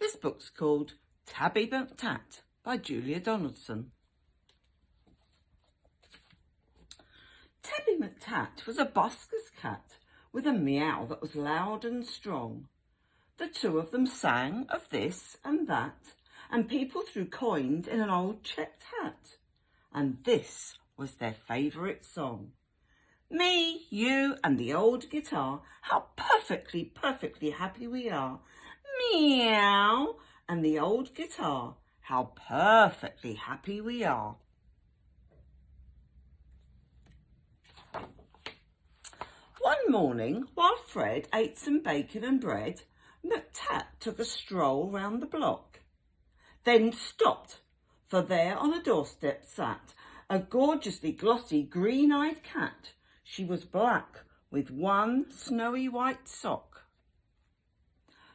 This book's called Tabby McTatt by Julia Donaldson. Tabby McTatt was a busker's cat with a meow that was loud and strong. The two of them sang of this and that, and people threw coins in an old checked hat. And this was their favourite song. Me, you and the old guitar, how perfectly happy we are. Meow, and the old guitar, how perfectly happy we are. One morning, while Fred ate some bacon and bread, McTatt took a stroll round the block, then stopped, for there on a doorstep sat a gorgeously glossy green-eyed cat. She was black with one snowy white sock.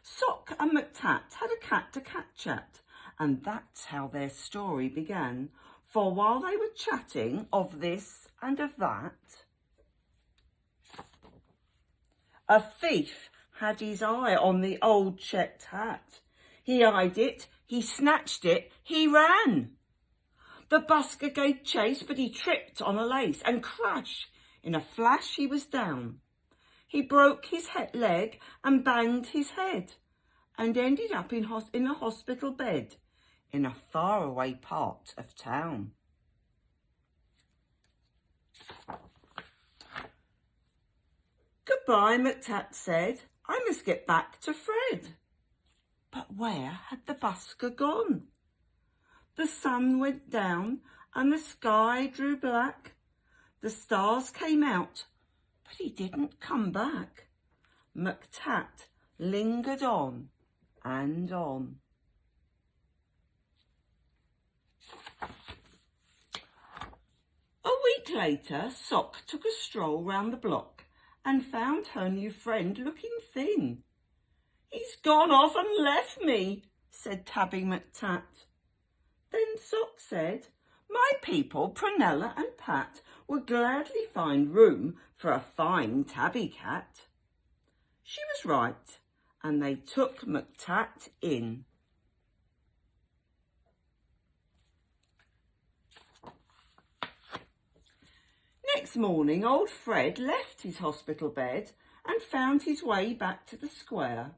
Sock and McTatt had a cat-to-cat chat, and that's how their story began. For while they were chatting of this and of that, a thief had his eye on the old checked hat. He eyed it, he snatched it, he ran. The busker gave chase, but he tripped on a lace, and crash, in a flash he was down. He broke his leg and banged his head, and ended up in a hospital bed in a faraway part of town. Goodbye, McTatt said. I must get back to Fred. But where had the busker gone? The sun went down and the sky grew black. The stars came out, but he didn't come back. McTatt lingered on and on. A week later, Sock took a stroll round the block and found her new friend looking thin. He's gone off and left me, said Tabby McTatt. Then Sock said, my people, Prunella and Pat, would gladly find room for a fine tabby cat. She was right, and they took McTatt in. Next morning, old Fred left his hospital bed and found his way back to the square.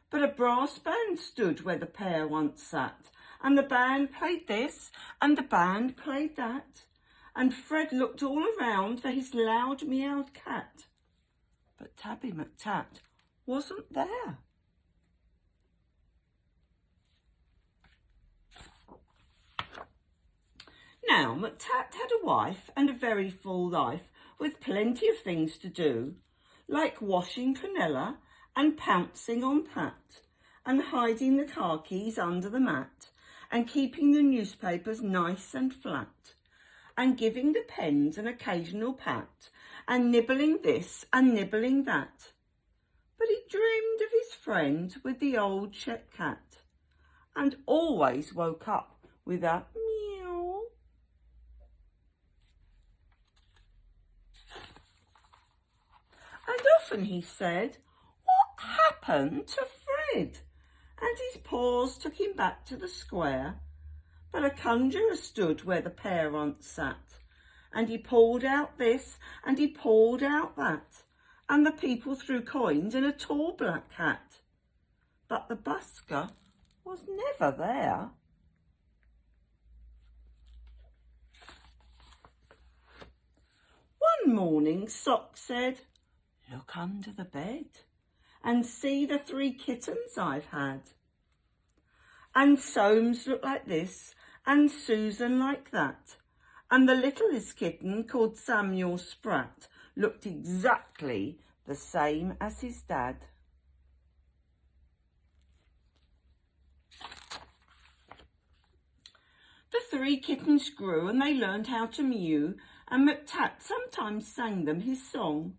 But a brass band stood where the pair once sat, and the band played this, and the band played that, and Fred looked all around for his loud meowed cat. But Tabby McTatt wasn't there. Now, McTatt had a wife and a very full life, with plenty of things to do, like washing Prunella and pouncing on Pat, and hiding the car keys under the mat, and keeping the newspapers nice and flat, and giving the pens an occasional pat, and nibbling this and nibbling that. But he dreamed of his friend with the old checked cat, and always woke up with a meow. And often he said, what happened to Fred? And his paws took him back to the square. But a conjurer stood where the pair once sat, and he pulled out this and he pulled out that, and the people threw coins in a tall black hat. But the busker was never there. One morning Sock said, look under the bed and see the 3 kittens I've had. And Soames looked like this, and Susan like that, and the littlest kitten called Samuel Spratt looked exactly the same as his dad. The 3 kittens grew and they learned how to mew, and McTatt sometimes sang them his song.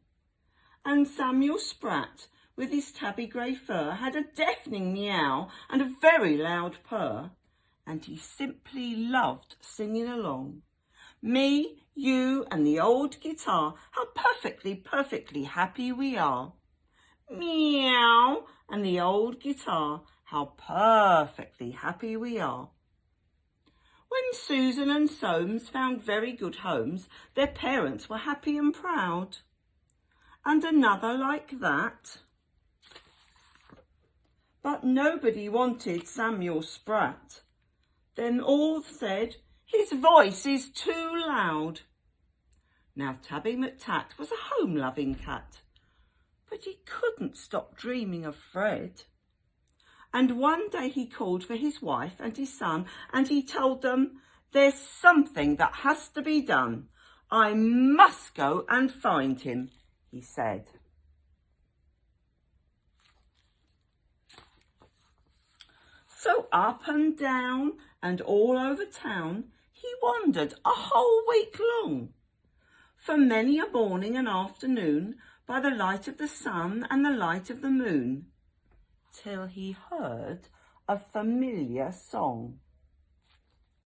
And Samuel Spratt, with his tabby grey fur, had a deafening meow and a very loud purr, and he simply loved singing along. Me, you and the old guitar, how perfectly happy we are. Meow, and the old guitar, how perfectly happy we are. When Susan and Soames found very good homes, their parents were happy and proud. And another like that. But nobody wanted Samuel Spratt. Then all said, his voice is too loud. Now Tabby McTatt was a home-loving cat, but he couldn't stop dreaming of Fred. And one day he called for his wife and his son, and he told them, there's something that has to be done. I must go and find him, he said. So up and down and all over town he wandered a whole week long, for many a morning and afternoon, by the light of the sun and the light of the moon, till he heard a familiar song.